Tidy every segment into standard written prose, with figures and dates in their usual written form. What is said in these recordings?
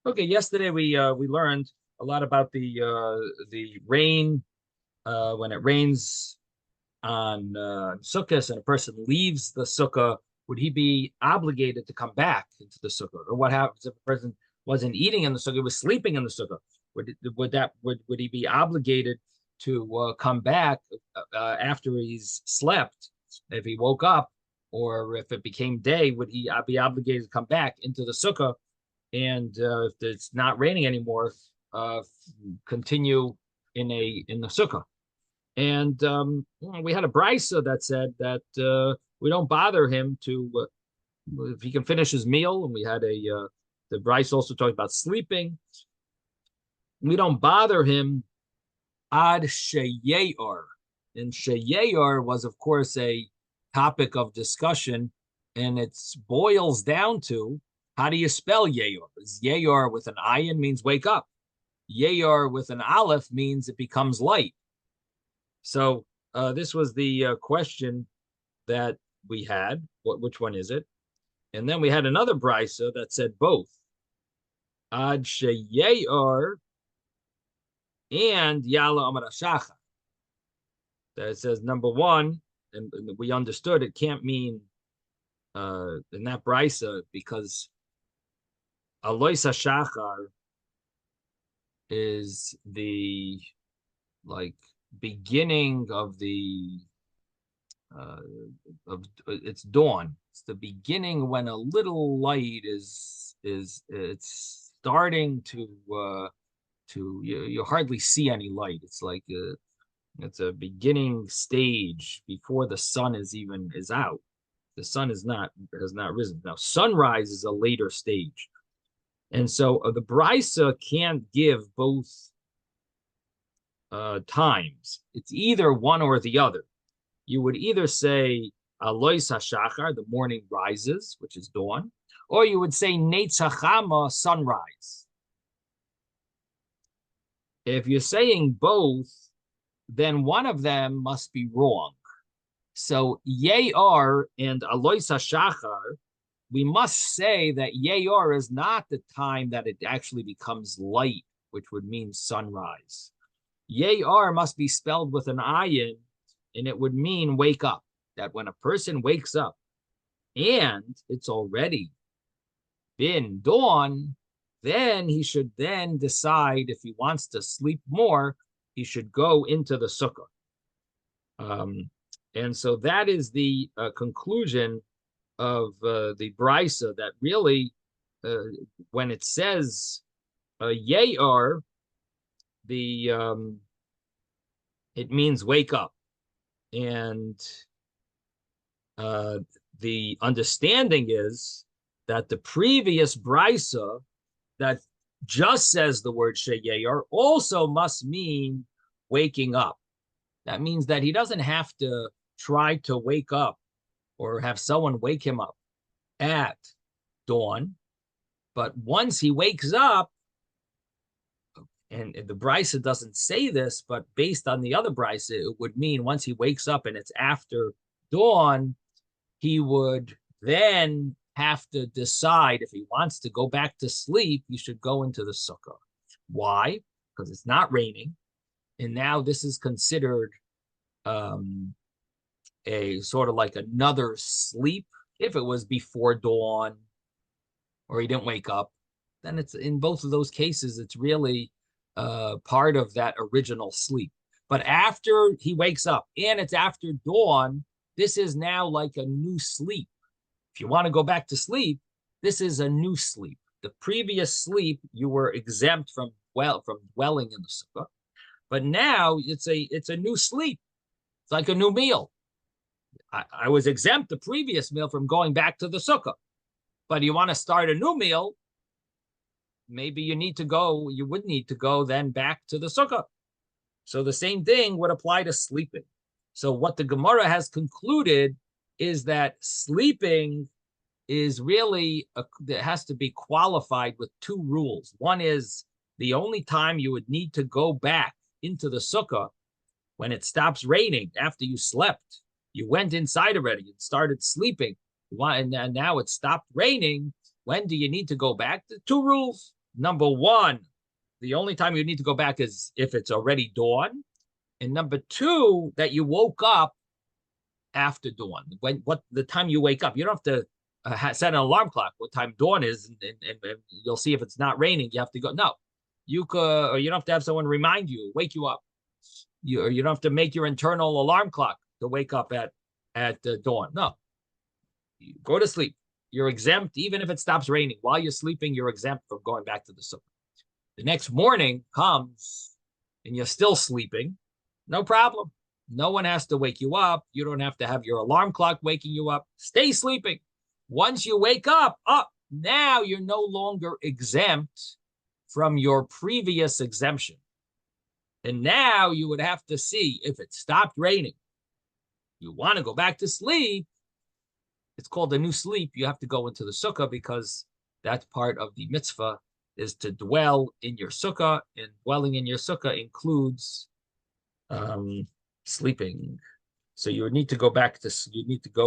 Okay, yesterday we learned a lot about the rain when it rains on Sukkot and a person leaves the Sukkah, would he be obligated to come back into the Sukkah? Or what happens if a person wasn't eating in the Sukkah, was sleeping in the Sukkah? Would he be obligated to come back after he's slept if he woke up, or if it became day, would he be obligated to come back into the Sukkah? And if it's not raining anymore, uh, continue in the sukkah. And we had a brisa that said that we don't bother him to if he can finish his meal. And we had the brisa also talked about sleeping. We don't bother him ad sheyar. And sheyar was, of course, a topic of discussion, and it boils down to how do you spell yayar? Yayar with an ayin means wake up. Yayar with an aleph means it becomes light. So this was the question that we had. Which one is it? And then we had another brisa that said both. Ad sheyayar and Yala Amar Shachar. That says number one, and we understood it can't mean in that brisa because Alois Shachar is the like beginning of the of it's dawn. It's the beginning when a little light is it's starting to you hardly see any light. It's like it's a beginning stage before the sun is out. The sun has not risen. Now sunrise is a later stage. And so the brisa can't give both times. It's either one or the other. You would either say Alois HaShachar, the morning rises, which is dawn, or you would say Neitz HaChama, sunrise. If you're saying both, then one of them must be wrong. So Yayar and Alois HaShachar, we must say that Yayar is not the time that it actually becomes light, which would mean sunrise. Yayar must be spelled with an ayin, and it would mean wake up. That when a person wakes up and it's already been dawn, then he should then decide if he wants to sleep more, he should go into the sukkah. And so that is the conclusion of the brisa, that really, when it says yayar, it means wake up. And the understanding is that the previous brisa that just says the word sheyayar also must mean waking up. That means that he doesn't have to try to wake up or have someone wake him up at dawn. But once he wakes up, and the brisa doesn't say this, but based on the other brisa, it would mean once he wakes up and it's after dawn, he would then have to decide if he wants to go back to sleep, he should go into the sukkah. Why? Because it's not raining. And now this is considered a sort of like another sleep. If it was before dawn or he didn't wake up, then it's in both of those cases, it's really part of that original sleep. But after he wakes up and it's after dawn, this is now like a new sleep. If you want to go back to sleep, this is a new sleep. The previous sleep, you were exempt from dwelling in the sukkah, but now it's a new sleep. It's like a new meal. I was exempt the previous meal from going back to the sukkah, but you want to start a new meal, maybe you would need to go then back to the sukkah. So the same thing would apply to sleeping. So what the Gemara has concluded is that sleeping is really, it has to be qualified with two rules. One is the only time you would need to go back into the sukkah when it stops raining after you slept. You went inside already and started sleeping, and now it stopped raining. When do you need to go back? The two rules. Number one, the only time you need to go back is if it's already dawn. And number two, that you woke up after dawn. What the time you wake up, you don't have to set an alarm clock. What time dawn is, and you'll see if it's not raining. You have to go. No, you could, or you don't have to have someone remind you, wake you up. You don't have to make your internal alarm clock to wake up at dawn. No, you go to sleep. You're exempt, even if it stops raining. While you're sleeping, you're exempt from going back to the sukkah. The next morning comes, and you're still sleeping. No problem. No one has to wake you up. You don't have to have your alarm clock waking you up. Stay sleeping. Once you wake up, now you're no longer exempt from your previous exemption. And now you would have to see if it stopped raining. You want to go back to sleep. It's called a new sleep. You have to go into the sukkah because that's part of the mitzvah is to dwell in your sukkah, and dwelling in your sukkah includes sleeping. So you need to go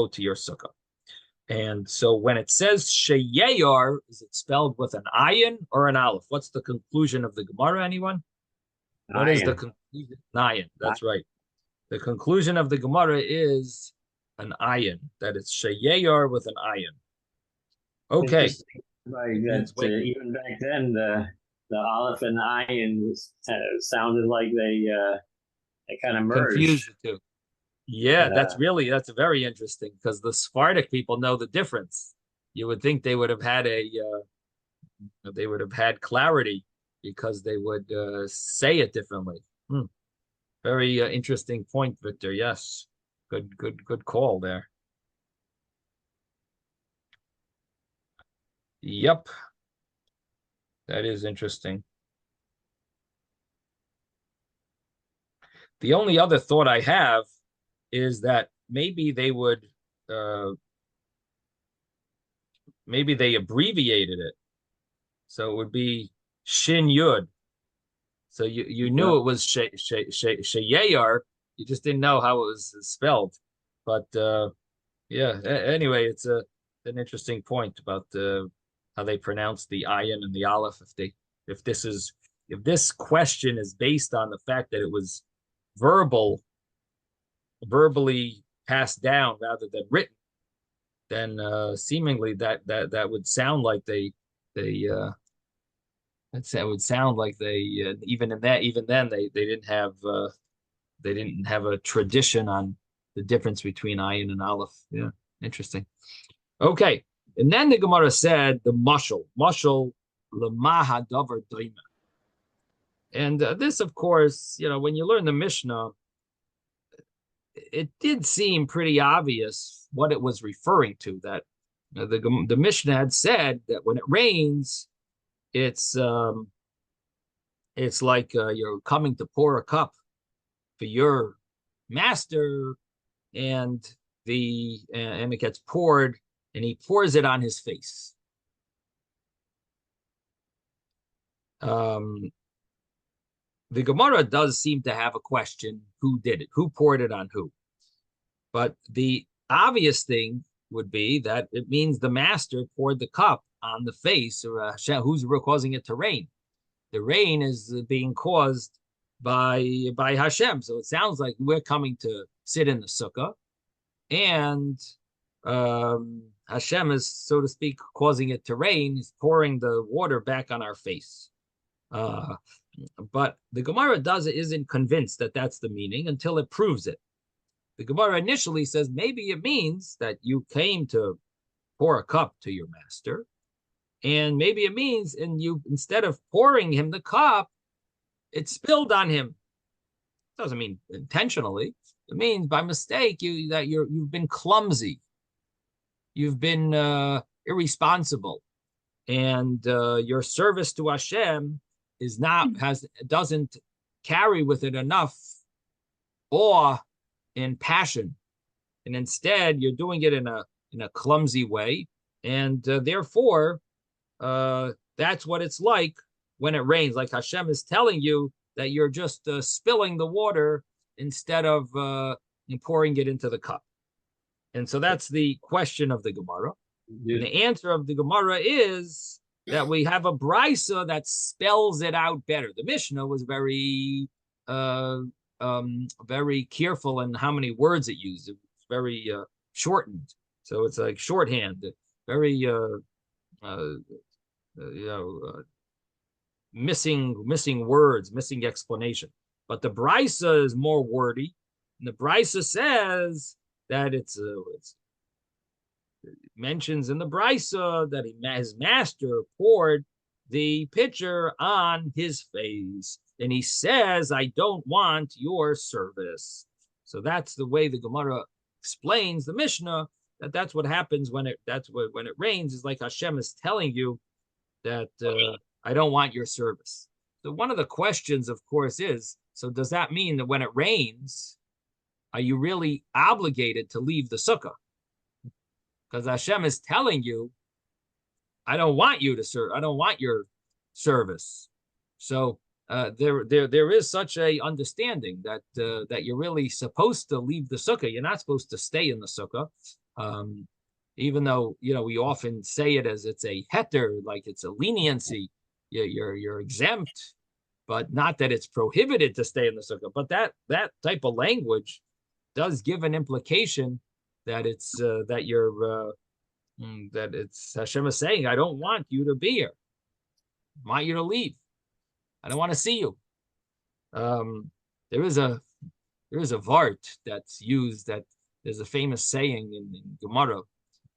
to your sukkah. And so when it says sheyayar, is it spelled with an ayin or an aleph? What's the conclusion of the Gemara, anyone? What is the conclusion? Ayin, that's right. The conclusion of the Gemara is an ayin, that it's sheyayar with an ayin. Okay. Even back then, the aleph and ayin sounded like they kind of merged. Confused the two. Yeah, that's very interesting because the Sephardic people know the difference. You would think they would have had clarity because they would say it differently. Very interesting point, Victor. Yes, good call there. Yep, that is interesting. The only other thought I have is that maybe they abbreviated it, so it would be Shin Yud. So you knew it was Sheyayar, you just didn't know how it was spelled. But yeah. Anyway, it's an interesting point about how they pronounce the ayin and the aleph. If this question is based on the fact that it was verbally passed down rather than written, then seemingly that would sound like they would sound like they even then they didn't have a tradition on the difference between ayin and aleph. Yeah, interesting. Okay, and then the Gemara said the mashal lemaha davar doima. And this, of course, when you learn the Mishnah, it did seem pretty obvious what it was referring to. That the Mishnah had said that when it rains, it's like you're coming to pour a cup for your master, and it gets poured, and he pours it on his face. The Gemara does seem to have a question: who did it? Who poured it on who? But the obvious thing would be that it means the master poured the cup on the face, or Hashem, who's causing it to rain. The rain is being caused by Hashem. So it sounds like we're coming to sit in the sukkah, and Hashem is, so to speak, causing it to rain. He's pouring the water back on our face. But the Gemara isn't convinced that that's the meaning until it proves it. The Gemara initially says maybe it means that you came to pour a cup to your master, and maybe it means, and you, instead of pouring him the cup, it spilled on him. It doesn't mean intentionally. It means by mistake you've been clumsy, you've been irresponsible, and your service to Hashem doesn't carry with it enough awe and passion, and instead you're doing it in a clumsy way, and therefore that's what it's like when it rains. Like Hashem is telling you that you're just spilling the water instead of pouring it into the cup. And so that's the question of the Gemara. And the answer of the Gemara is that we have a brisa that spells it out better. The Mishnah was very very careful in how many words it used. It was very shortened, so it's like shorthand, very missing words, missing explanation. But the brisa is more wordy, and the brisa says that it mentions in the brisa that his master poured the pitcher on his face, and he says, "I don't want your service." So that's the way the Gemara explains the Mishnah. That's what happens when it rains. Is like Hashem is telling you that I don't want your service. So one of the questions, of course, is: so does that mean that when it rains, are you really obligated to leave the sukkah? Because Hashem is telling you, I don't want you to serve. I don't want your service. So there is such a understanding that that you're really supposed to leave the sukkah. You're not supposed to stay in the sukkah, even though we often say it as it's a heter, like it's a leniency. You're exempt, but not that it's prohibited to stay in the sukkah. But that type of language does give an implication that it's that it's Hashem is saying, I don't want you to be here. I want you to leave. I don't want to see you. There is a vart that's used, that there's a famous saying in Gemara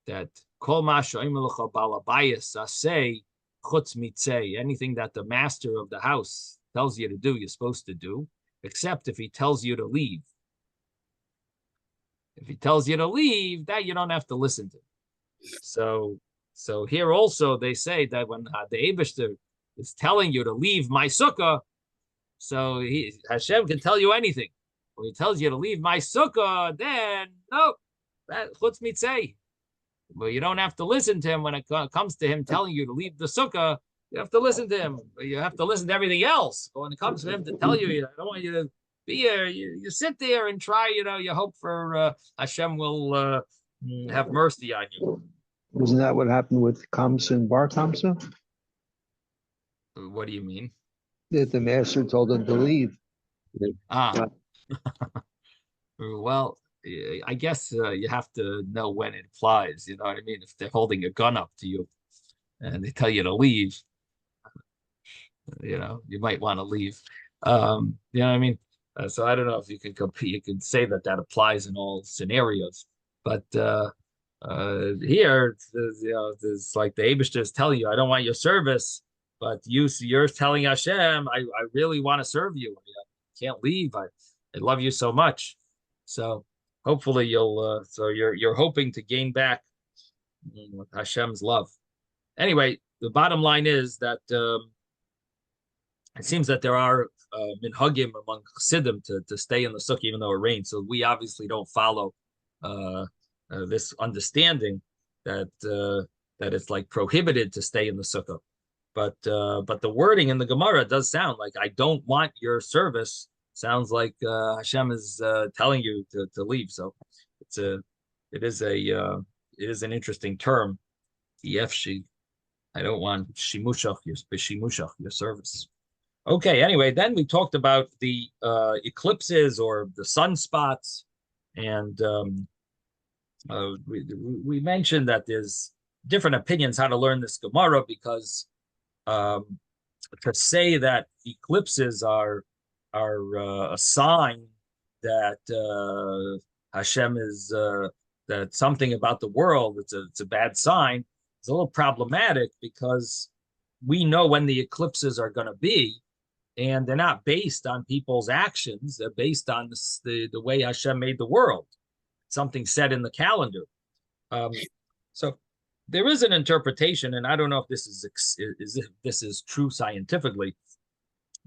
that kol ma she'omer balabayis aseh chutz mitzeh, anything that the master of the house tells you to do, you're supposed to do, except if he tells you to leave. If he tells you to leave, that you don't have to listen to. So here also they say that when the Eibishter is telling you to leave my sukkah, so Hashem can tell you anything. When he tells you to leave my sukkah, then no, that chutz mitzeh. But you don't have to listen to him when it comes to him telling you to leave the sukkah. You have to listen to him. You have to listen to everything else. But when it comes to him to tell you, I don't want you to be here, you sit there and try, you hope for Hashem will have mercy on you. Isn't that what happened with Kamsa and Bar Kamsa? What do you mean? That the master told them to leave. Well, I guess you have to know when it applies. You know what I mean? If they're holding a gun up to you and they tell you to leave, you might want to leave. You know what I mean? So I don't know if you can compete. You can say that applies in all scenarios, but here, it's like the Eibishter is telling you, I don't want your service, but you're telling Hashem, I really want to serve you. I can't leave. I love you so much. So hopefully you'll. So you're hoping to gain back Hashem's love. Anyway, the bottom line is that it seems that there are minhagim among Chassidim to stay in the sukkah even though it rains. So we obviously don't follow this understanding that it's like prohibited to stay in the sukkah. But the wording in the Gemara does sound like I don't want your service. Sounds like Hashem is telling you to leave. So it is an interesting term. Yefshi, I don't want shimushach your service. Okay. Anyway, then we talked about the eclipses or the sunspots, and we mentioned that there's different opinions how to learn this Gemara, because to say that eclipses are a sign that Hashem is that something about the world, it's a bad sign. It's a little problematic because we know when the eclipses are going to be, and they're not based on people's actions. They're based on the way Hashem made the world. Something said in the calendar. So there is an interpretation, and I don't know if this is true scientifically,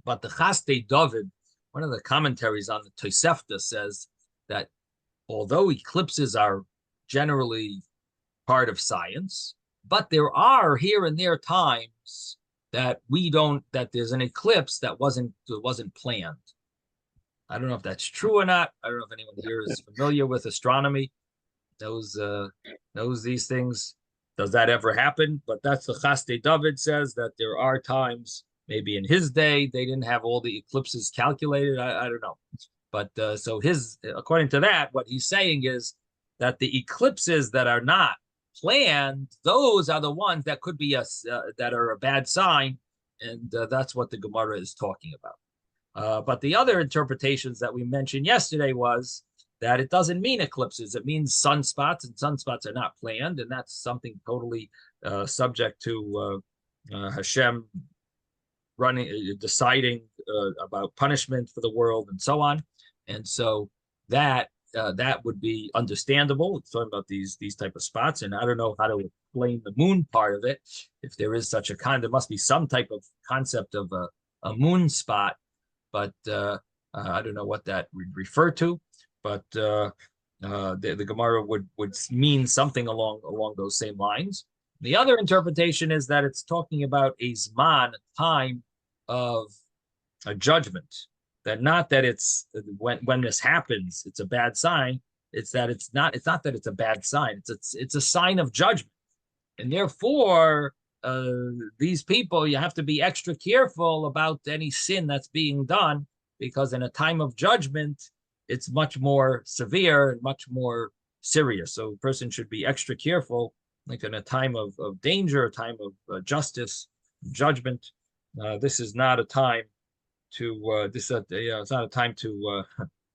but the Chaste David, one of the commentaries on the Tosefta, says that although eclipses are generally part of science, but there are here and there times that there's an eclipse that wasn't planned. I don't know if that's true or not. I don't know if anyone here is familiar with astronomy, knows these things. Does that ever happen? But that's the Chaste David says that there are times, maybe in his day, they didn't have all the eclipses calculated. I don't know. But so according to that, what he's saying is that the eclipses that are not planned, those are the ones that could be that are a bad sign, and that's what the Gemara is talking about. But the other interpretations that we mentioned yesterday was that it doesn't mean eclipses; it means sunspots, and sunspots are not planned, and that's something totally subject to Hashem deciding about punishment for the world and so on. And so that would be understandable. It's talking about these type of spots, and I don't know how to explain the moon part of it. If there is such a there must be some type of concept of a moon spot, but I don't know what that would refer to. But the Gemara would mean something along those same lines. The other interpretation is that it's talking about a zman, a time of a judgment. That not that it's when this happens, it's a bad sign. It's that it's not that it's a bad sign. It's a sign of judgment, and therefore these people, you have to be extra careful about any sin that's being done, because in a time of judgment, it's much more severe and much more serious. So a person should be extra careful, like in a time of danger, a time of justice, judgment. This is not a time to it's not a time to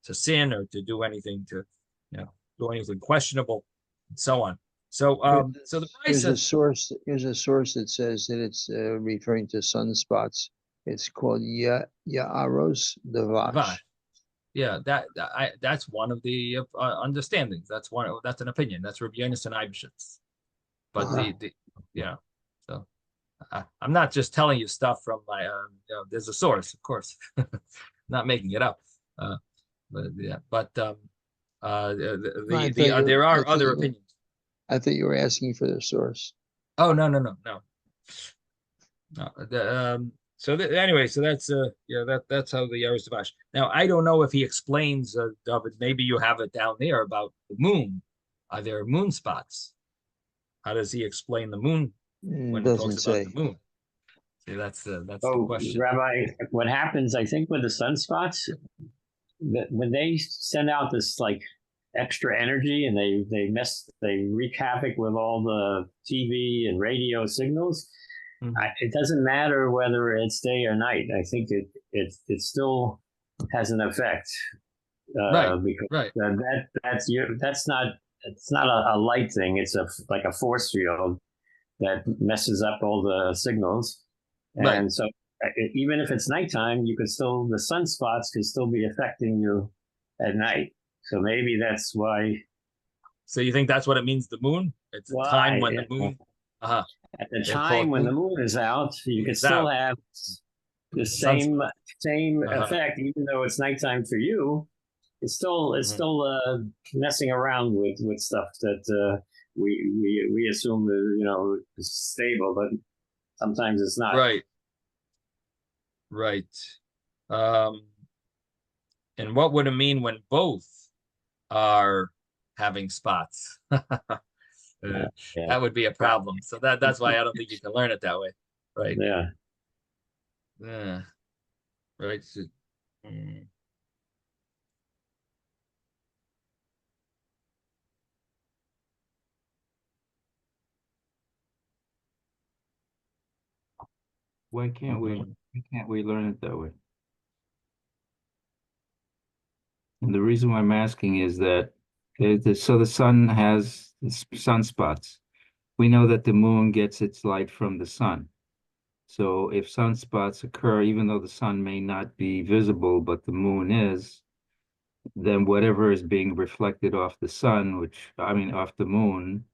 sin or to do anything do anything questionable and so on. So so the Here's a source that says that it's referring to sunspots. It's called Ya'aros Devash. Yeah, that's one of the understandings. That's an opinion. That's Rabbi Yonasan Eibeshitz. But so I'm not just telling you stuff from my there's a source, of course. Not making it up. There are other opinions. I thought you were asking for the source. Oh, no. So anyway, so that's that's how the Yaros Devash. Now I don't know if he explains, David. Maybe you have it down there about the moon. Are there moon spots? How does he explain the moon when he talks about the moon? See, that's the question. Rabbi, what happens, I think, with the sunspots, that when they send out this like extra energy and they wreak havoc with all the TV and radio signals. Mm-hmm. It doesn't matter whether it's day or night. I think it still has an effect. Because that's not a light thing. It's like a force field that messes up all the signals. And so even if it's nighttime, the sunspots could still be affecting you at night. So maybe that's why. So you think that's what it means, the moon? It's a time when the moon. At the time when the moon is out, you can still have the same effect, even though it's nighttime for you. It's still messing around with stuff that we assume is stable, but sometimes it's not. Right. And what would it mean when both are having spots? That would be a problem. So that's why I don't think you can learn it that way. Right. Yeah. Right. So, Why can't we learn it that way? And the reason why I'm asking is that so the sun has sunspots. We know that the moon gets its light from the sun. So if sunspots occur, even though the sun may not be visible, but the moon is, then whatever is being reflected off the sun, off the moon,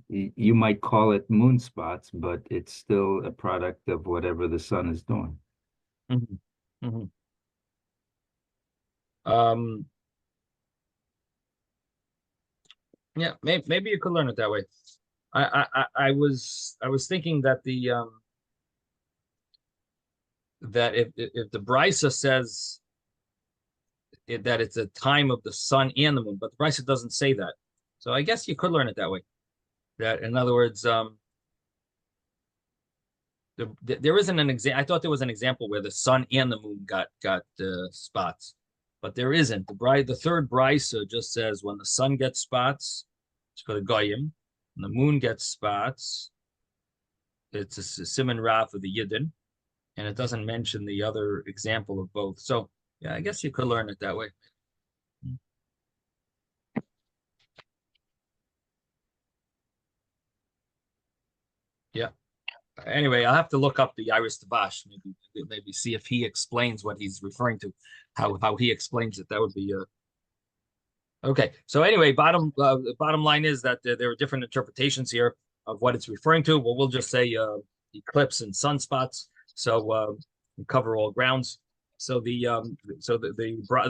you might call it moon spots, but it's still a product of whatever the sun is doing. Mm-hmm. Mm-hmm. Yeah, maybe you could learn it that way. I was thinking that that if the Brisa says that it's a time of the sun and the moon, but the Brisa doesn't say that. So I guess you could learn it that way. That, in other words, there isn't an example. I thought there was an example where the sun and the moon got spots, but there isn't. The third brisa just says when the sun gets spots, it's for the goyim. When the moon gets spots, it's a siman ra for the yidden, and it doesn't mention the other example of both. So yeah, I guess you could learn it that way. Yeah. Anyway, I'll have to look up the Iris Tabash, maybe see if he explains what he's referring to, how he explains it. That would be okay. So anyway, the bottom line is that there are different interpretations here of what it's referring to. Well, we'll just say eclipse and sunspots. So we cover all grounds. So the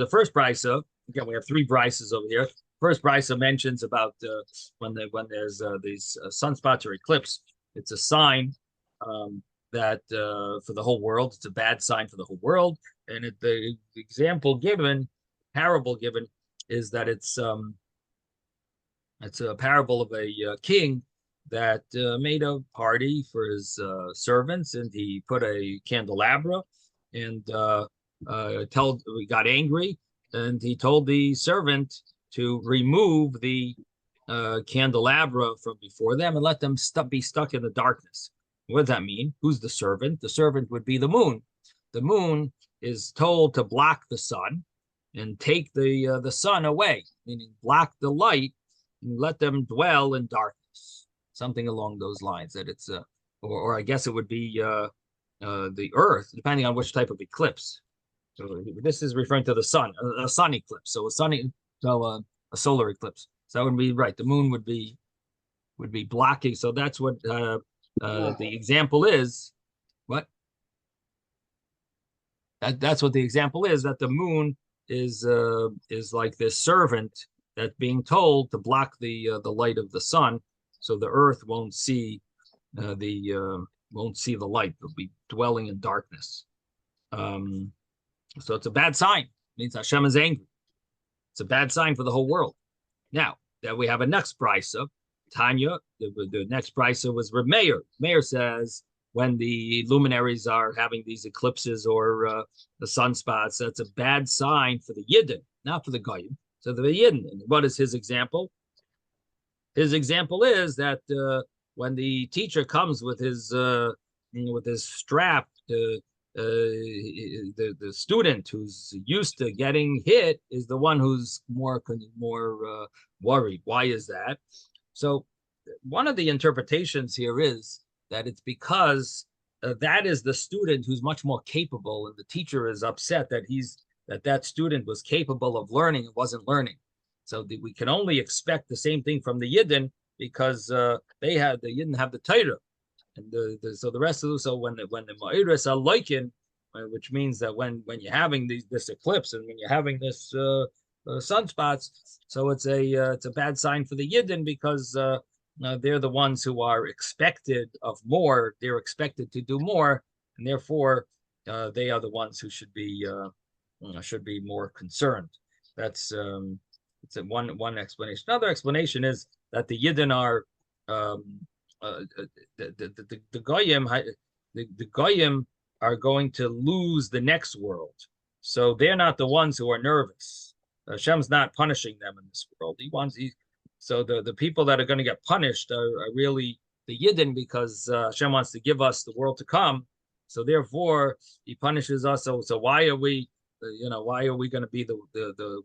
first brisa, again, we have three brises over here. First brisa mentions about when there's these sunspots or eclipse, it's a sign that for the whole world, it's a bad sign for the whole world. And the example given, parable given, is that it's a parable of a king that made a party for his servants, and he put a candelabra, and he got angry, and he told the servant to remove the candelabra from before them and let them be stuck in the darkness. What does that mean? Who's the servant? The servant would be the moon. The moon is told to block the sun and take the sun away, meaning block the light and let them dwell in darkness. Something along those lines. That it's or I guess it would be the earth, depending on which type of eclipse. So this is referring to the sun, a sun eclipse. So a solar eclipse. So that would be right. The moon would be blocking. So that's what the example is. What? That's what the example is. That the moon is like this servant that's being told to block the light of the sun, so the earth won't see the light. It'll be dwelling in darkness. So it's a bad sign. It means Hashem is angry. It's a bad sign for the whole world. Now that we have a next brisa, Tanya, the next brisa was Reb Meir. Meir says when the luminaries are having these eclipses or the sunspots, that's a bad sign for the Yidden, not for the Goyim. So the Yidden. And what is his example? His example is that when the teacher comes with his strap, the student who's used to getting hit is the one who's more worried. Why is that? So one of the interpretations here is that it's because that is the student who's much more capable, and the teacher is upset that that student was capable of learning and wasn't learning. So we can only expect the same thing from the Yidden because the Yidden have the Torah, and so the rest of when the Ma'iris are likened, which means that when you're having this eclipse and when you're having this sunspots, so it's a bad sign for the Yidden because they're the ones who are expected of more. They're expected to do more, and therefore they are the ones who should be more concerned. That's it's one explanation. Another explanation is that the Yidden are the Goyim. The Goyim are going to lose the next world, so they're not the ones who are nervous. Hashem's not punishing them in this world. So the people that are going to get punished are really the Yidden because Hashem wants to give us the world to come. So therefore, He punishes us. So why are we, why are we going to be the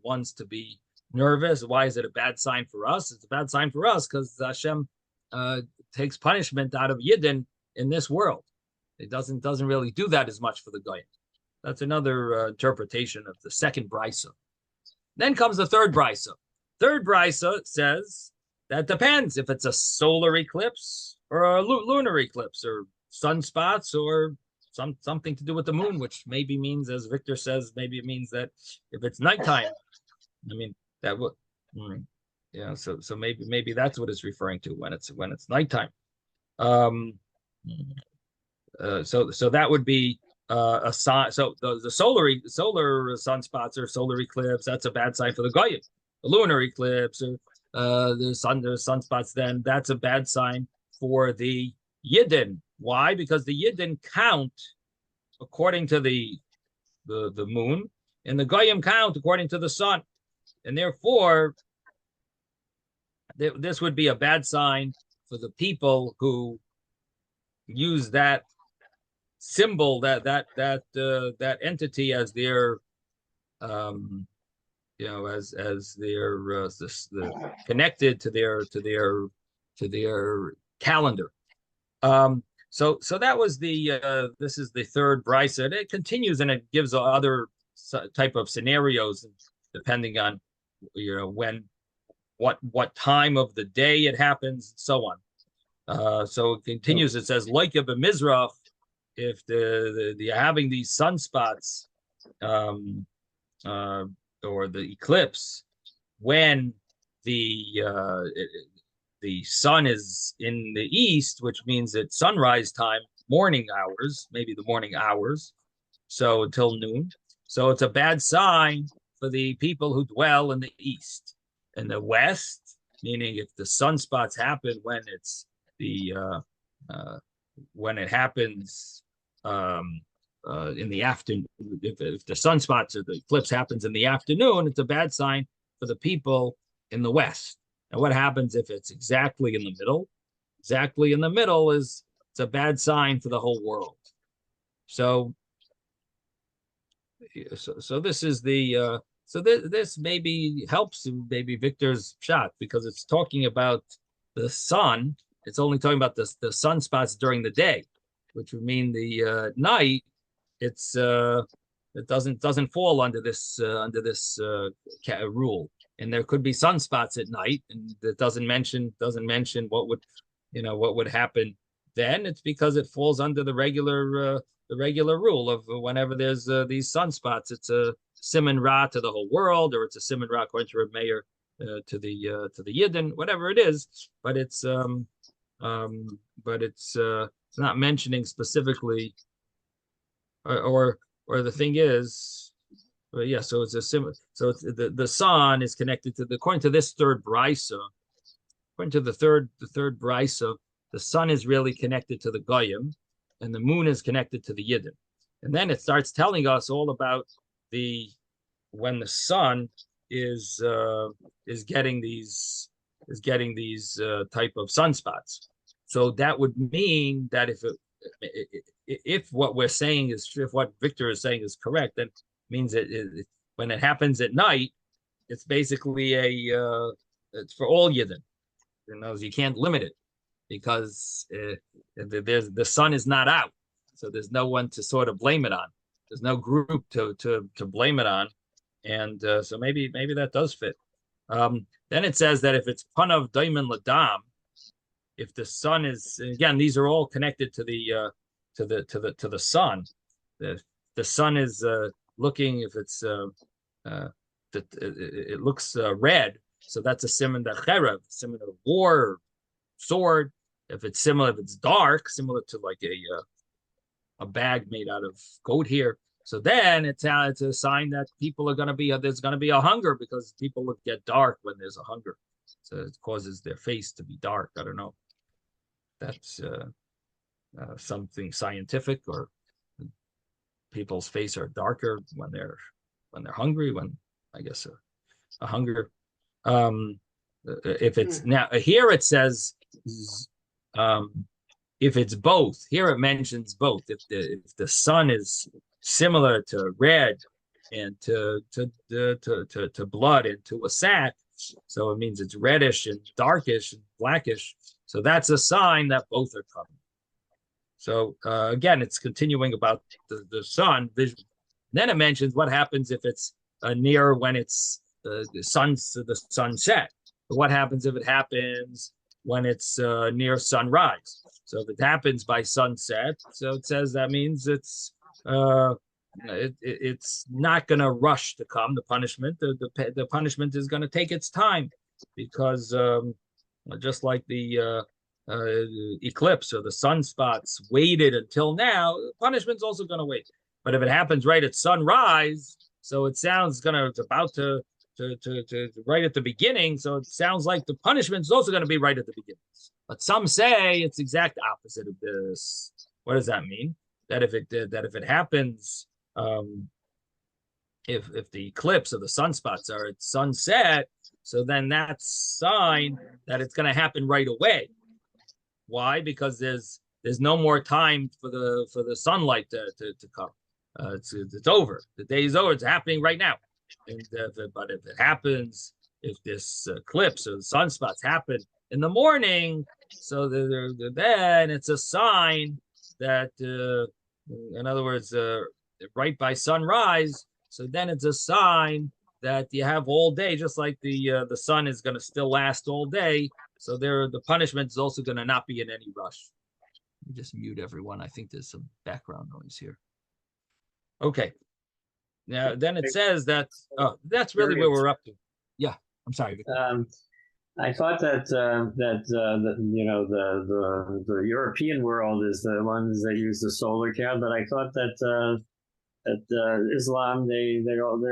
ones to be nervous? Why is it a bad sign for us? It's a bad sign for us because Hashem takes punishment out of Yidden in this world. It doesn't really do that as much for the Goyim. That's another interpretation of the second brisa. Then comes the third brisa. Third brisa says that depends if it's a solar eclipse or a lunar eclipse or sunspots or something to do with the moon, which maybe means, as Victor says, maybe it means that if it's nighttime, I mean that would, yeah. So maybe that's what it's referring to when it's nighttime. So that would be a sign. So the solar sunspots or solar eclipse, that's a bad sign for the Goyim. The lunar eclipse or there's sunspots, then that's a bad sign for the Yidden. Why? Because the Yidden count according to the moon, and the Goyim count according to the sun, and therefore this would be a bad sign for the people who use that symbol, that entity as their as their connected to their calendar. So that was the this is the third brisa, and it continues, and it gives other type of scenarios depending on when what time of the day it happens, and so on. So it continues. It says like a b'mizrach, if the having these sunspots or the eclipse when the sun is in the east, which means it's sunrise time, morning hours, maybe the morning hours, so until noon. So it's a bad sign for the people who dwell in the east. In the west, meaning if the sunspots happen when it's when it happens in the afternoon, if the sunspots or the eclipse happens in the afternoon, it's a bad sign for the people in the west. And what happens if it's exactly in the middle? Exactly in the middle it's a bad sign for the whole world. So this is the this maybe helps maybe Victor's shot, because it's talking about the sun. It's only talking about the sunspots during the day, which would mean the night. It's it doesn't fall under this rule. And there could be sunspots at night, and it doesn't mention what would happen then. It's because it falls under the regular rule of whenever there's these sunspots, it's a siman ra to the whole world, or it's a siman ra according to Reb Meir to the Yidden, whatever it is. But it's not mentioning specifically, or the thing is, yeah. So it's a similar. So it's the sun is connected to according to this third brisa. According to the third brisa, the sun is really connected to the Goyim, and the moon is connected to the Yidden. And then it starts telling us all about when the sun is getting these type of sunspots. So that would mean that if what we're saying is true, if what Victor is saying is correct, then it means that when it happens at night, it's basically it's for all Yidden. You can't limit it, because the sun is not out, so there's no one to sort of blame it on. There's no group to blame it on, and so maybe that does fit. Then it says that if it's panav daimen ladam, if the sun is, again, these are all connected to the sun. The sun is looking, if it's it looks red, so that's a siman d'cherev, siman of war, sword. If it's dark, similar to like a bag made out of goat hair, so then it's a sign that people are going to be there's going to be a hunger, because people will get dark when there's a hunger, so it causes their face to be dark. I don't know. That's something scientific, or people's face are darker when they're hungry. When I guess a hunger. If it's now here, it says if it's both. Here it mentions both. If the sun is similar to red and to blood and to a sack, so it means it's reddish and darkish and blackish. So that's a sign that both are coming. So again, it's continuing about the sun vision. Then it mentions what happens if it's near when it's the sunset. But what happens if it happens when it's near sunrise? So if it happens by sunset, so it says that means it's not going to rush to come. The punishment, the punishment is going to take its time, because just like the eclipse or the sunspots waited until now, punishment's also going to wait. But if it happens right at sunrise, so it sounds it's about to to right at the beginning. So it sounds like the punishment is also going to be right at the beginning. But some say it's exact opposite of this. What does that mean? That if it happens, if the eclipse of the sunspots are at sunset, so then that's sign that it's going to happen right away. Why? Because there's no more time for the sunlight to come. It's over. The day's over. It's happening right now. And but if it happens, if this eclipse or the sunspots happen in the morning, so then it's a sign that, in other words, right by sunrise. So then it's a sign that you have all day, just like the sun is going to still last all day. So the punishment is also going to not be in any rush. Let me just mute everyone. I think there's some background noise here. Okay. Now then it says that that's really where we're up to. Yeah, I'm sorry. I thought that the European world is the ones that use the solar calendar, but I thought that Islam they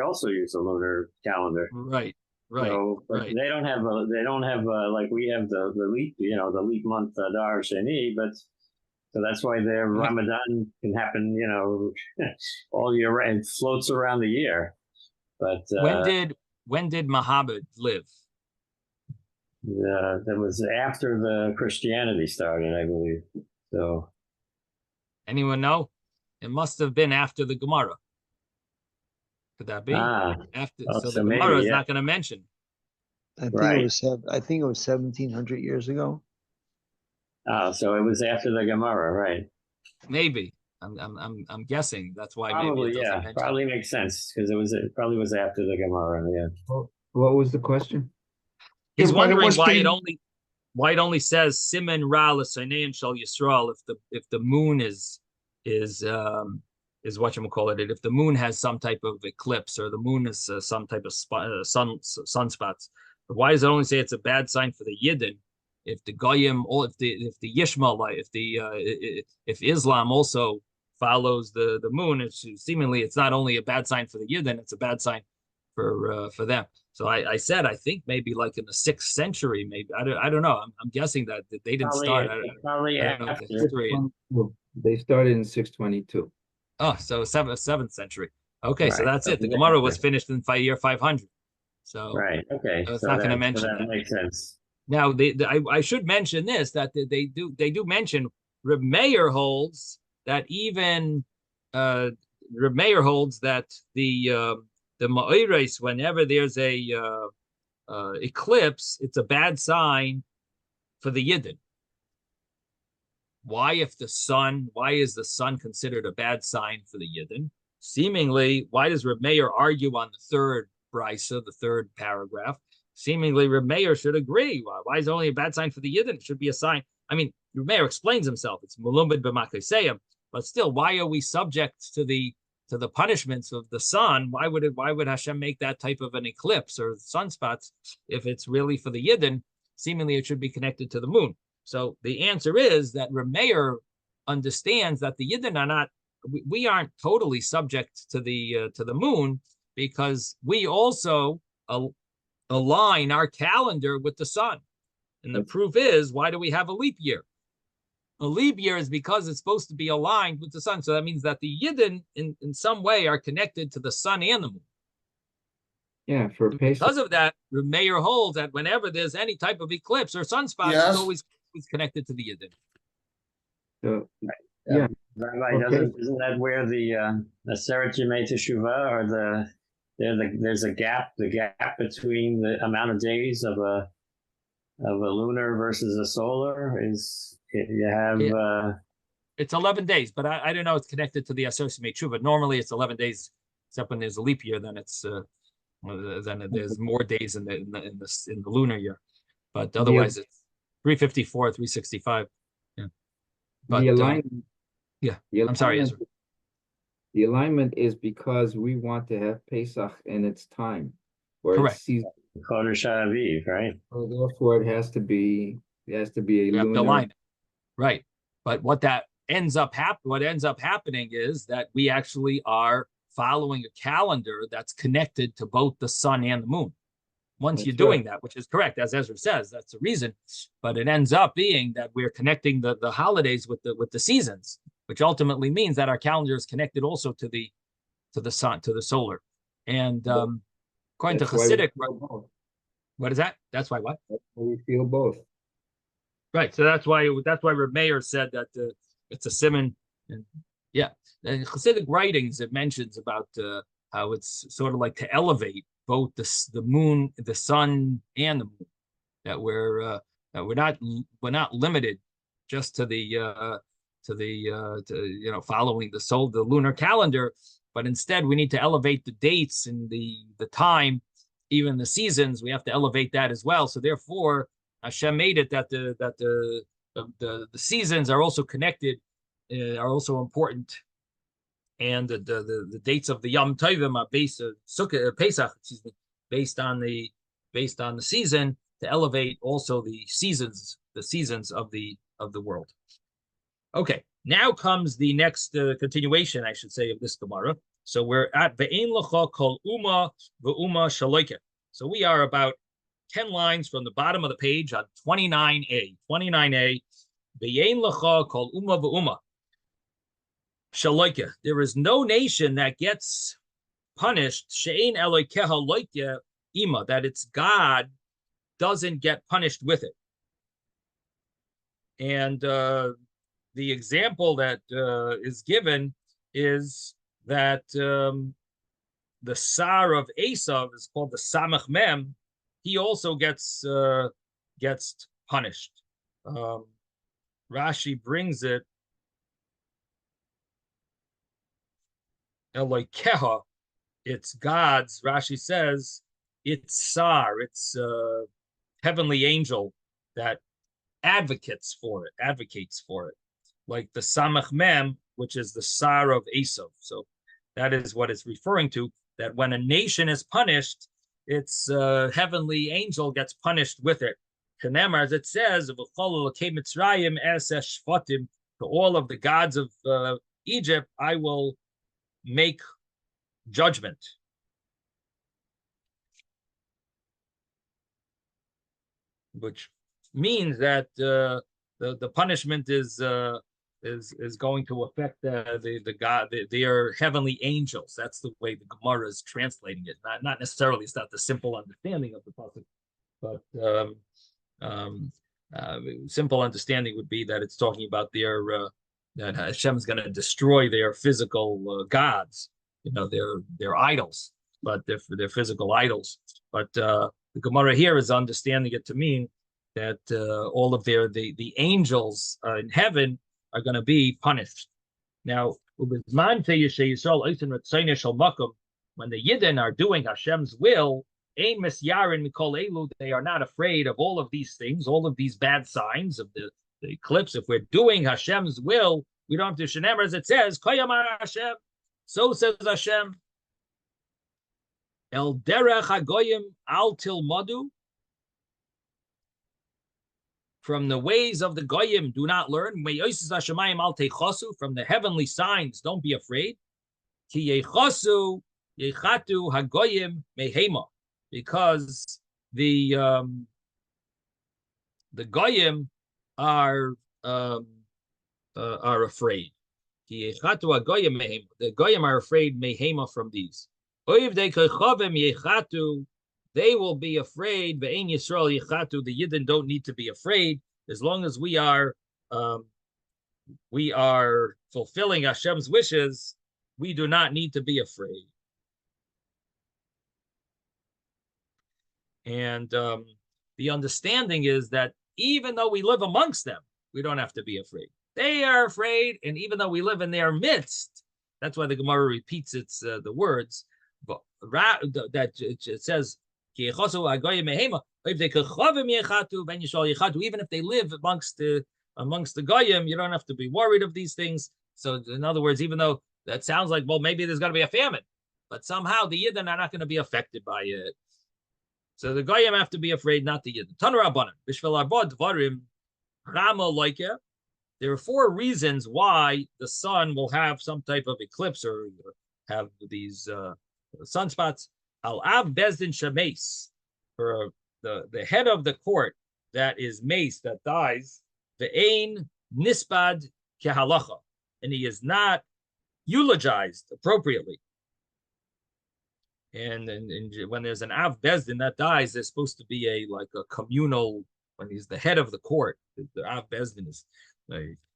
also use a lunar calendar. Right. So, but right. They don't have like we have the leap the leap month Dar Sheni, but so that's why their Ramadan can happen all year round. It floats around the year. But when did Muhammad live? That was after the Christianity started, I believe. So, anyone know? It must have been after the Gemara. Could that be? After, so the Gemara is not going to mention. I think it was 1700 years ago. Oh, so it was after the Gemara, right? Maybe. I'm guessing that's why. Probably, maybe it doesn't mention. Probably makes sense because it probably was after the Gemara. Yeah. What was the question? He's wondering why it only says Siman Ra l'Sainein Shal Yisrael if the moon is whatchamacallit, if the moon has some type of eclipse or the moon is some type of sunspots. But why does it only say it's a bad sign for the Yidden? If the Goyim, or if the Yishmael, if Islam also follows the moon, seemingly it's not only a bad sign for the Yidden, it's a bad sign for them. So I said I think maybe like in the 6th century, maybe I don't know. I'm guessing that they didn't start. Probably after history. They started in 622. Oh, so 7th century. Okay, right. So that's it. The Gemara was finished in year 500. So right. Okay. So it's not going to mention that. Makes sense. Now I should mention this, that they do mention Reb Meir holds that even Reb Meir holds that the Ma'ires, whenever there's a eclipse, it's a bad sign for the Yidden. Why is the sun considered a bad sign for the Yidden? Seemingly, why does Reb Meir argue on the third brisa, the third paragraph? Seemingly, Reb Meir should agree. Why is it only a bad sign for the Yidden? It should be a sign. I mean, Reb Meir explains himself. It's Mulumbid b'Makaseyim, but still, why are we subject to the punishments of the sun? Why would Hashem make that type of an eclipse or sunspots if it's really for the Yidden? Seemingly, it should be connected to the moon. So the answer is that Reb Meir understands that the Yidden are not. We aren't totally subject to the moon because we also align our calendar with the sun. And the proof is, why do we have a leap year? A leap year is because it's supposed to be aligned with the sun. So that means that the Yidden in some way are connected to the sun and the moon. Yeah, for because of that, Reb Meir holds that whenever there's any type of eclipse or sunspot, it's always connected to the Yidden. So, yeah. Rabbi, isn't that where the Aseret Yemei Teshuvah or there's a gap, the gap between the amount of days of a lunar versus a solar is you have it's 11 days, but I don't know it's connected to the Aseret Yemei Teshuvah. Normally it's 11 days, except when there's a leap year, then it's then there's more days in the lunar year. But otherwise it's 354, 365. Yeah. But the alignment, I'm sorry, Ezra. The alignment is because we want to have Pesach in its time, where correct. It's season. Chodesh Aviv, right? So therefore, it has to be a lunar alignment, right? But what ends up happening is that we actually are following a calendar that's connected to both the sun and the moon. Once That's you're doing right. that, which is correct, as Ezra says, that's the reason. But it ends up being that we're connecting the holidays with the seasons, which ultimately means that our calendar is connected also to the sun, to the solar. And according to That's why we Hasidic, feel both. what is that? That's why what? That's why we feel both. Right. So that's why Reb Meir said that it's a simon. And yeah, in Hasidic writings it mentions about how it's sort of like to elevate both the moon, the sun, and the moon. That we're not limited just to the following the lunar calendar, but instead we need to elevate the dates and the time, even the seasons. We have to elevate that as well. So therefore, Hashem made it that the seasons are also connected, are also important, and the dates of the Yom Tovim are based Sukkah Pesach, based on the season, to elevate also the seasons of the world. Okay, now comes the next continuation, I should say, of this Gemara. So we're at Ve'ein Lecha Kol Uma Ve'uma Shaloika. So we are about 10 lines from the bottom of the page on 29a. 29a, Ve'ein Lecha Kol Uma Ve'uma Shaloika. There is no nation that gets punished, She'ein Elokeha Loika Ima, that its God doesn't get punished with it. And the example that is given is that the Sar of Esav is called the Samach Mem. He also gets punished. Rashi brings it Elokeha, it's God's. Rashi says it's Sar, it's heavenly angel that advocates for it, like the Samach Mem, which is the Sar of Esav. So that is what it's referring to, that when a nation is punished, its heavenly angel gets punished with it. Kenemar, as it says, to all of the gods of Egypt, I will make judgment. Which means that the punishment is going to affect the God, their heavenly angels. That's the way the Gemara is translating it. Not necessarily, it's not the simple understanding of the pasuk, but simple understanding would be that it's talking about their that Hashem's going to destroy their physical gods, their idols, but their physical idols. But the Gemara here is understanding it to mean that all of the angels in heaven are going to be punished. Now, when the Yidden are doing Hashem's will, they are not afraid of all of these things, all of these bad signs of the eclipse. If we're doing Hashem's will, we don't have to shenemer, as it says, Hashem. So says Hashem. El derech hagoyim al tilmadu. From the ways of the goyim, do not learn. From the heavenly signs, don't be afraid. Ki yechasu yechatu hagoyim mehema, because the goyim are afraid. Ki yechatu hagoyim mehema. The goyim are afraid mehema from these. They will be afraid. Ve'ein Yisrael yichatu. The Yidden don't need to be afraid as long as we are fulfilling Hashem's wishes. We do not need to be afraid. And the understanding is that even though we live amongst them, we don't have to be afraid. They are afraid, and even though we live in their midst, that's why the Gemara repeats the words. But that it says. Even if they live amongst the goyim, you don't have to be worried of these things. So, in other words, even though that sounds like, well, maybe there's going to be a famine, but somehow the Yidden are not going to be affected by it. So the goyim have to be afraid, not the Yidden. There are 4 reasons why the sun will have some type of eclipse or have these sunspots. Al Av Bezdin Shames, for the head of the court that is mace, that dies, the Ein Nispad Kehalacha, and he is not eulogized appropriately. And when there's an Av Bezdin that dies, there's supposed to be a communal, when he's the head of the court, the Av Bezdin is,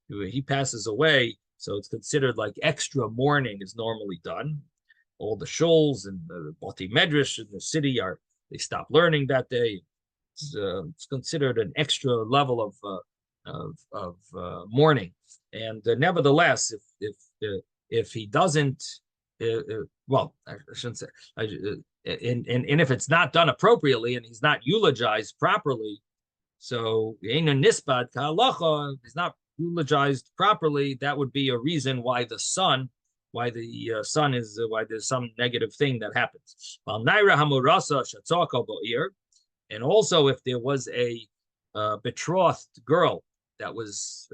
he passes away, so it's considered like extra mourning is normally done. All the shuls and the Bati Medrash in the city they stop learning that day. It's considered an extra level of mourning. And nevertheless, if he doesn't, well, I shouldn't say, and if it's not done appropriately and he's not eulogized properly, so Nispad Ka'alacha is not eulogized properly, that would be a reason why the son is why there's some negative thing that happens. And also, if there was a betrothed girl that was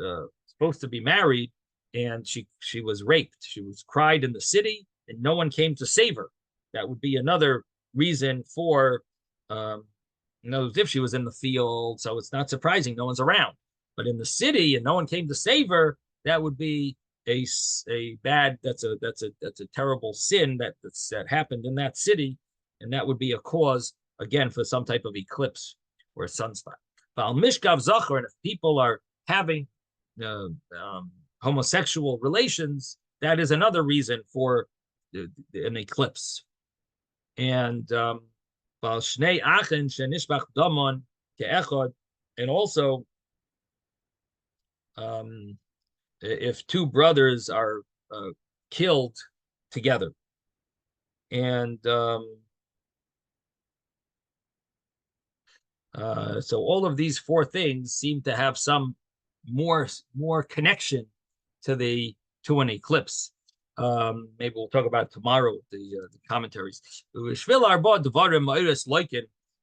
supposed to be married and she was raped, she was cried in the city, and no one came to save her, that would be another reason for, if she was in the field, so it's not surprising no one's around. But in the city and no one came to save her, that would be a bad, that's a terrible sin that happened in that city, and that would be a cause again for some type of eclipse or sunspot. And if people are having homosexual relations, that is another reason for an eclipse. And and also if two brothers are killed together, and so all of these four things seem to have some more connection to an eclipse. Maybe we'll talk about it tomorrow, the commentaries.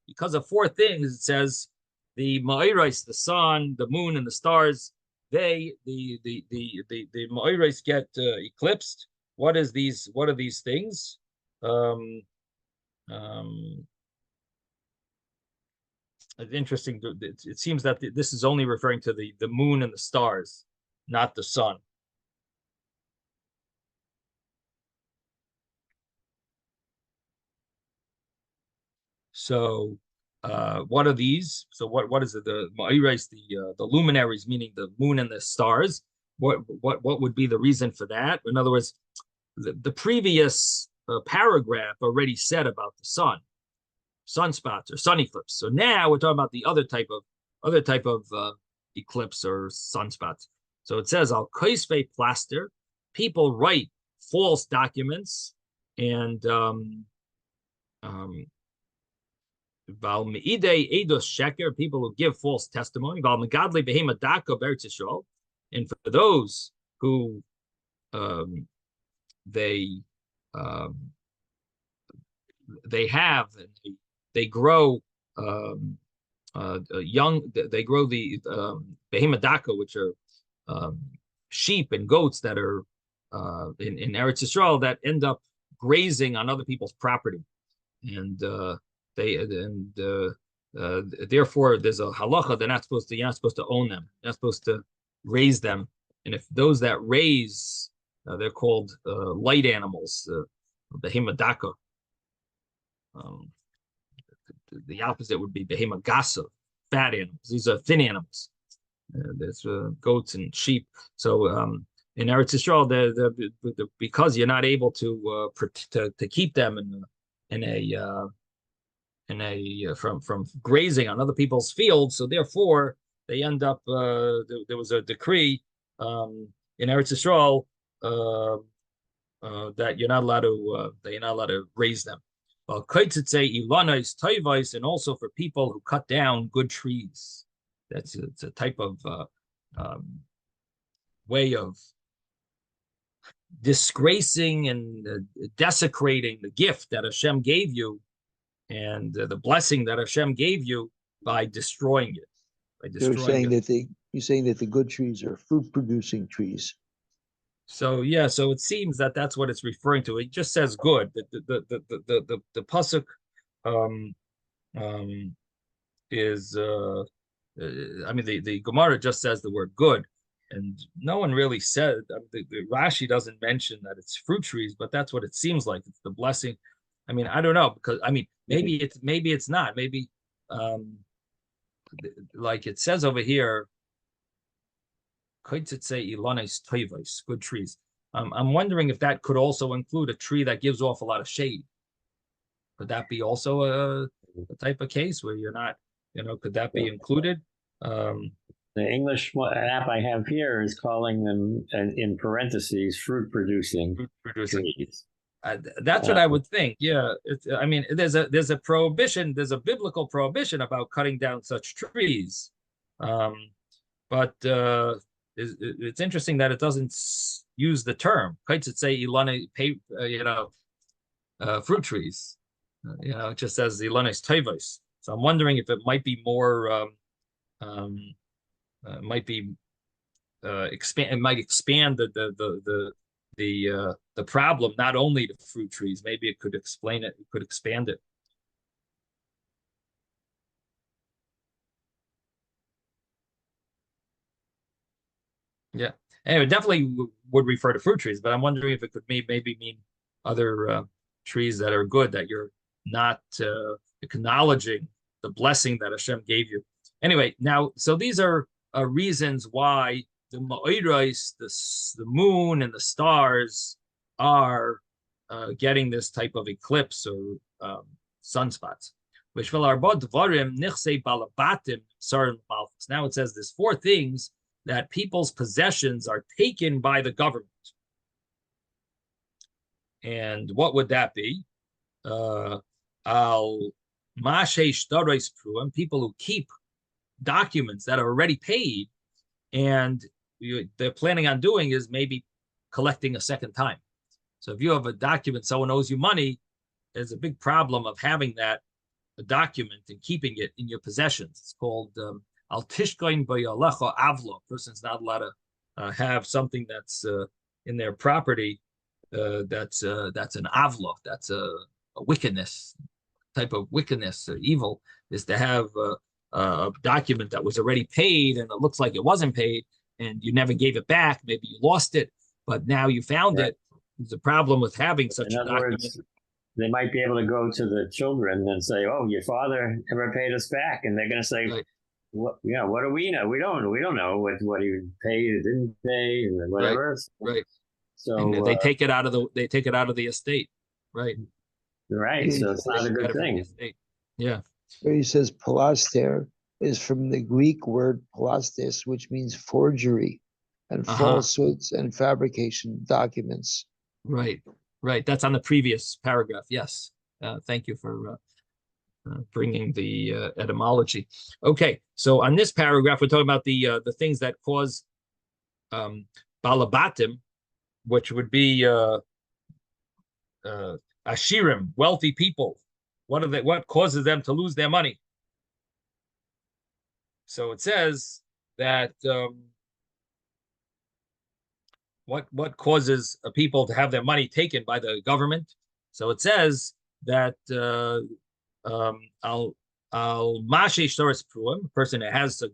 Because of four things, it says the Ma'iris, the sun, the moon, and the stars, the Ma'iris get eclipsed. What are these things? It's interesting. It seems that this is only referring to the moon and the stars, not the sun. So, what are these? So, what is it? The Ma'iris, the luminaries, meaning the moon and the stars. What would be the reason for that? In other words, the previous paragraph already said about the sun, sunspots or sun eclipse. So now we're talking about the other type of eclipse or sunspots. So it says al koisve plaster, people write false documents, and val meidei eidos sheker, people who give false testimony, val megadli behema daka beretz Yisrael, and for those who they have, they grow they grow the behema daka, which are sheep and goats that are in Eretz Yisrael, that end up grazing on other people's property, and therefore there's a halacha, you're not supposed to own them, you're not supposed to raise them. And if those that raise, they're called light animals, behema daka. The opposite would be behema gasa, fat animals. These are thin animals. There's goats and sheep. So in Eretz Yisrael, because you're not able to keep them from grazing on other people's fields, so therefore they end up. There was a decree in Eretz Yisrael that you're not allowed to raise them. And also for people who cut down good trees. It's a type of way of disgracing and desecrating the gift that Hashem gave you, and the blessing that Hashem gave you, by destroying it. You're saying that the good trees are fruit-producing trees. So yeah, so it seems that that's what it's referring to. It just says good. The pasuk um um is I mean the Gemara just says the word good, and no one really said the Rashi doesn't mention that it's fruit trees, but that's what it seems like. It's the blessing. I mean, I don't know, because I mean maybe it's not. Maybe um like it says over here, good trees. I'm wondering if that could also include a tree that gives off a lot of shade. Could that be also a type of case where you're not, could that be included? The English app I have here is calling them, in parentheses, fruit producing trees. That's what I would think. Yeah, I mean, there's a prohibition. There's a biblical prohibition about cutting down such trees, but it's interesting that it doesn't use the term. Kites it say ilane, fruit trees. It just says ilanes tevos. So I'm wondering if it might be more, might be expand. It might expand the problem not only to fruit trees. Maybe it could explain it. It could expand it. Yeah. Anyway, definitely would refer to fruit trees, but I'm wondering if it could maybe mean other trees that are good, that you're not acknowledging the blessing that Hashem gave you. Anyway, now, so these are reasons why the Ma'oros, the moon and the stars are getting this type of eclipse or sunspots. Now it says there's four things that people's possessions are taken by the government. And what would that be? People who keep documents that are already paid, and they're planning on doing is maybe collecting a second time. So if you have a document, someone owes you money, there's a big problem of having that document and keeping it in your possessions. It's called al tishkoin b'yalecha avlo. Person's not allowed to have something that's in their property that's an avlo. That's a wickedness, type of wickedness or evil, is to have a document that was already paid and it looks like it wasn't paid and you never gave it back. Maybe you lost it, but now you found it. There's a problem with having such a document. Words, they might be able to go to the children and say, "Oh, your father never paid us back," and they're going to say, right. "What? Yeah, what do we know? We don't know what he paid or didn't pay, or whatever." Right. So and they take it out of the estate. Right. Right. So it's not a good thing. Yeah. Where he says palaster is from the Greek word palastis, which means forgery and falsehoods and fabrication documents. Right. That's on the previous paragraph. Yes. Thank you for bringing the etymology. Okay. So on this paragraph, we're talking about the things that cause balabatim, which would be ashirim, wealthy people. What causes them to lose their money? So it says that what causes people to have their money taken by the government. So it says that al mashe shtoris pruim, a person that has a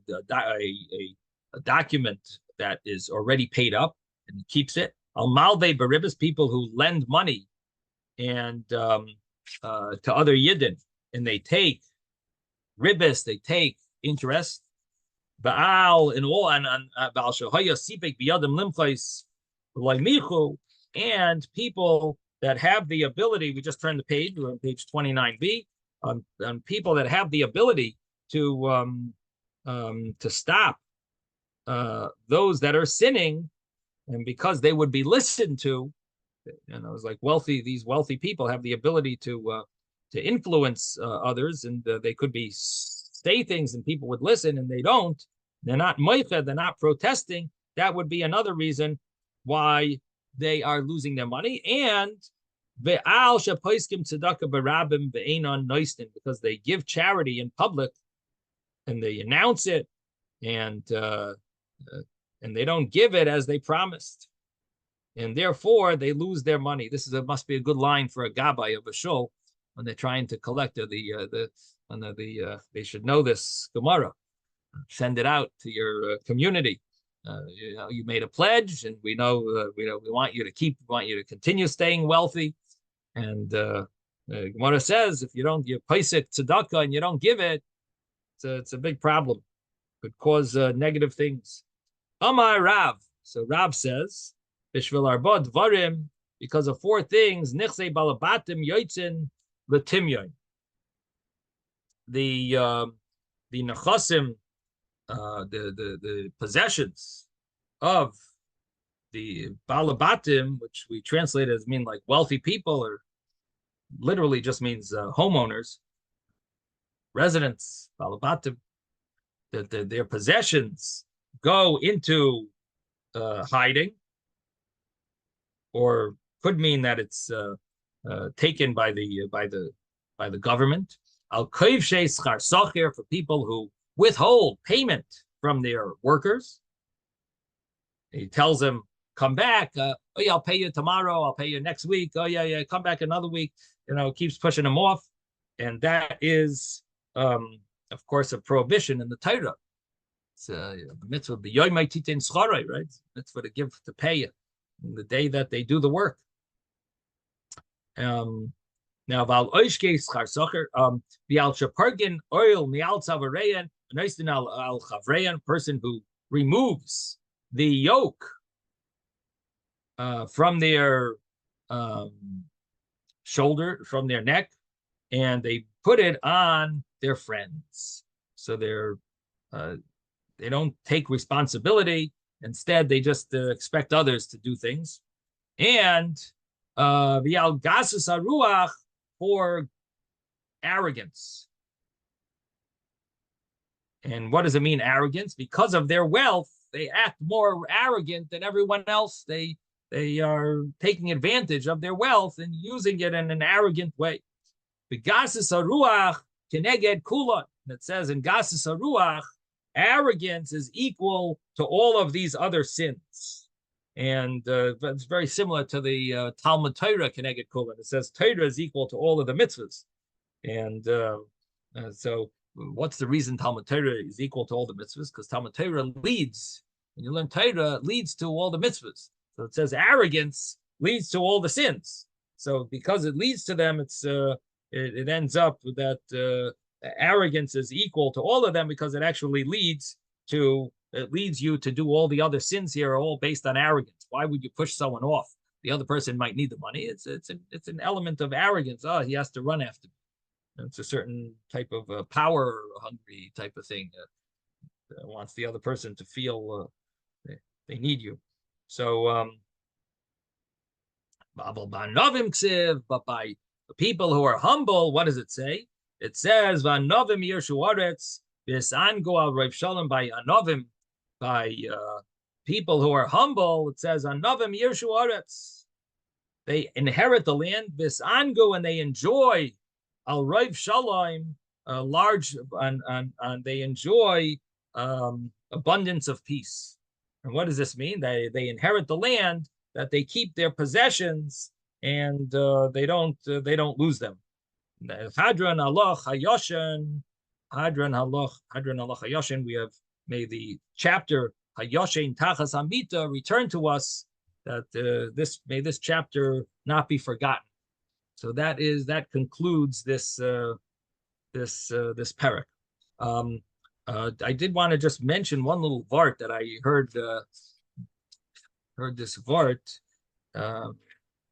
document that is already paid up and keeps it. Al malve baribas, people who lend money and to other yidden, and they take ribis, they take interest. Baal in all and Baal Shahaya Sipek Biyadim Limchais Laimichu, and people that have the ability. We just turned the page. We're on page 29b. On people that have the ability to stop those that are sinning, and because they would be listened to, it's like these wealthy people have the ability to influence others, and they could be say things and people would listen, and they don't. They're not moicha, they're not protesting. That would be another reason why they are losing their money. And because they give charity in public and they announce it, and they don't give it as they promised. and therefore they lose their money. This must be a good line for a gabbai of a shul when they're trying to collect they should know this Gemara. Send it out to your community. You made a pledge, and we want you to continue staying wealthy. And Gemara says if you paisik tzedakah and you don't give it, it's a big problem. Could cause negative things. Amar Rav. So Rav says, Bishvil arba dvarim, because of 4 things, nichse balabatim yoitzin letimyoin. The nechasim, the possessions of the balabatim, which we translate as mean like wealthy people, or literally just means homeowners, residents, balabatim, their possessions go into hiding, or could mean that it's taken by the government. Al koivshei schar socher, for people who withhold payment from their workers. He tells them, come back. Oh yeah, I'll pay you tomorrow. I'll pay you next week. Oh yeah, come back another week. Keeps pushing them off. And that is, of course, a prohibition in the Torah. It's the mitzvah, b'yoymai titin schorei, right? Mitzvah to pay you in the day that they do the work. Now, val oishke schar socher, bial shapargin oil mial tzavareyan, noistin al chavreyan, person who removes the yoke from their shoulder, from their neck, and they put it on their friends. So they don't take responsibility. Instead, they just expect others to do things. And vial gasus haruach, for arrogance. And what does it mean, arrogance? Because of their wealth, they act more arrogant than everyone else. They are taking advantage of their wealth and using it in an arrogant way. The gasus haruach keneged kulon. It says in gasus haruach, arrogance is equal to all of these other sins. And it's very similar to the Talmud Torah keneged kulon. It says Torah is equal to all of the mitzvahs. And so what's the reason Talmud Torah is equal to all the mitzvahs? Because Talmud Torah leads, when you learn Torah, leads to all the mitzvahs. So it says arrogance leads to all the sins. So because it leads to them, it ends up that arrogance is equal to all of them, because it actually leads you to do all the other sins here, are all based on arrogance. Why would you push someone off? The other person might need the money. It's an element of arrogance. Oh, he has to run after me. It's a certain type of power hungry type of thing that wants the other person to feel they need you. So but by the people who are humble, what does it say? It says Vanovim Yershu Aretz V'Sango al Rav Shalom, by Anovim, by people who are humble. It says Anovim Yershu Aretz. They inherit the land, V'Sango, and they enjoy al Rav Shalom, large, and they enjoy abundance of peace. And what does this mean? They inherit the land, that they keep their possessions, and they don't lose them. Hadran Halach Hayoshen, Hadran Halach Hayoshen. We have, may the chapter Hayoshen Tachas Amita return to us, that this chapter not be forgotten. So that concludes this parak. I did want to just mention one little vart that I heard this vart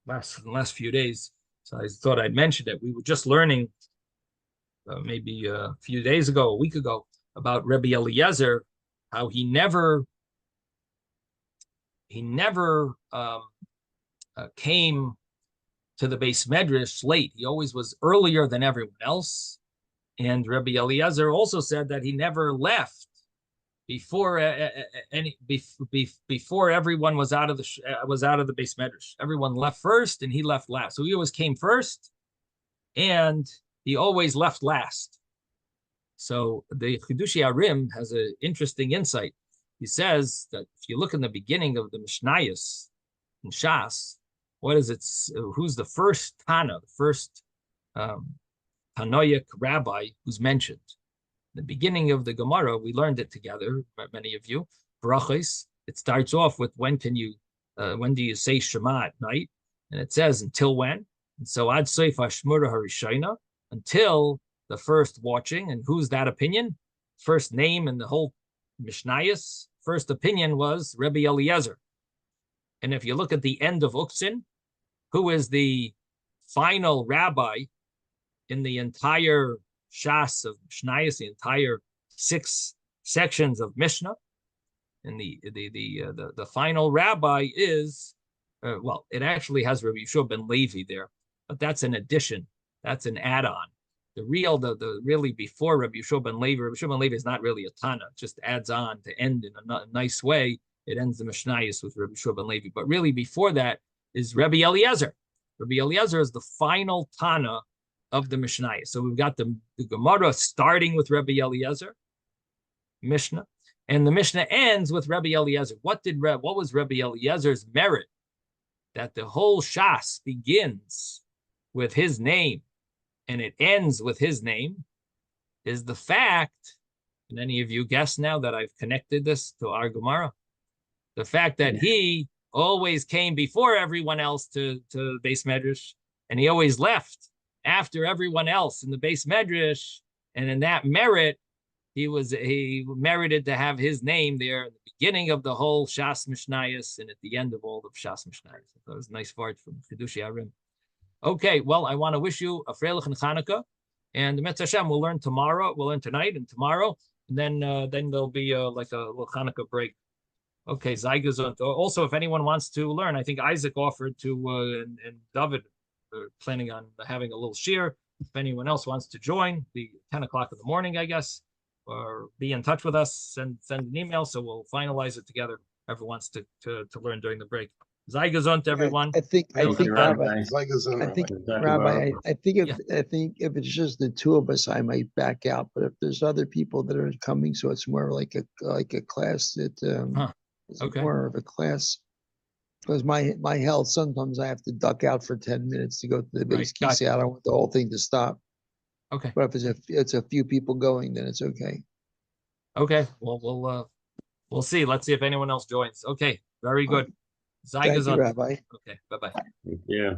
last few days. So I thought I'd mention it. We were just learning maybe a few days ago, a week ago, about Rebbe Eliezer, how he never came to the Beis Medrash late. He always was earlier than everyone else. And Rebbe Eliezer also said that he never left before before everyone was out of the Beis Medrash. Everyone left first, and he left last. So he always came first, and he always left last. So the Chidushei Arim has an interesting insight. He says that if you look in the beginning of the Mishnayos, in Shas, what is it? Who's the first Tana, the first Tanoic rabbi who's mentioned? The beginning of the Gemara, we learned it together, many of you. Brachos. It starts off with when do you say Shema at night? And it says until when? And so Ad Seif Hashmura Harishayna, until the first watching. And who's that opinion? First name in the whole Mishnayos, first opinion was Rabbi Eliezer. And if you look at the end of Uksin, who is the final rabbi in the entire Shas of Mishnayos, the entire 6 sections of Mishnah, and the final rabbi is, it actually has Rabbi Yeshua ben Levi there, but that's an addition, that's an add-on. The really before Rabbi Yeshua ben Levi is not really a Tana, it just adds on to end in a nice way. It ends the Mishnayos with Rabbi Yeshua ben Levi, but really before that is Rabbi Eliezer. Rabbi Eliezer is the final Tana of the Mishnayos. So we've got the Gemara starting with Rabbi Eliezer, Mishnah, and the Mishnah ends with Rabbi Eliezer. What was Rabbi Eliezer's merit? That the whole Shas begins with his name and it ends with his name, is the fact, and any of you guess now that I've connected this to our Gemara, the fact that he always came before everyone else to Beis Medrash, and he always left after everyone else in the Beis Medrash, and in that merit, he merited to have his name there at the beginning of the whole Shas Mishnayos and at the end of all of Shas Mishnayos. That was a nice part from Chidushei Arim. Okay, well, I want to wish you a Freilich and Chanukah, and the Mitzvah Hashem, we'll learn tomorrow, we'll learn tonight and tomorrow, and then there'll be like a little Chanukah break. Okay, Zeigazont. Also, if anyone wants to learn, I think Isaac offered to, and David are planning on having a little shir. If anyone else wants to join, the 10 o'clock in the morning, I guess, or be in touch with us, send an email, so we'll finalize it together. Whoever wants to learn during the break. Zeigazont, everyone. I think Rabbi, Rabbi, I think if it's just the two of us, I might back out. But if there's other people that are coming, so it's more like a class that it's Okay. more of a class. Because my health, sometimes I have to duck out for 10 minutes to go to the base. Right, gotcha. I don't want the whole thing to stop. Okay. But if it's a few people going, then it's okay. Okay. Well, we'll see. Let's see if anyone else joins. Okay. Very good. Thank you, Zeigazont. Rabbi. Okay. Bye-bye. yeah.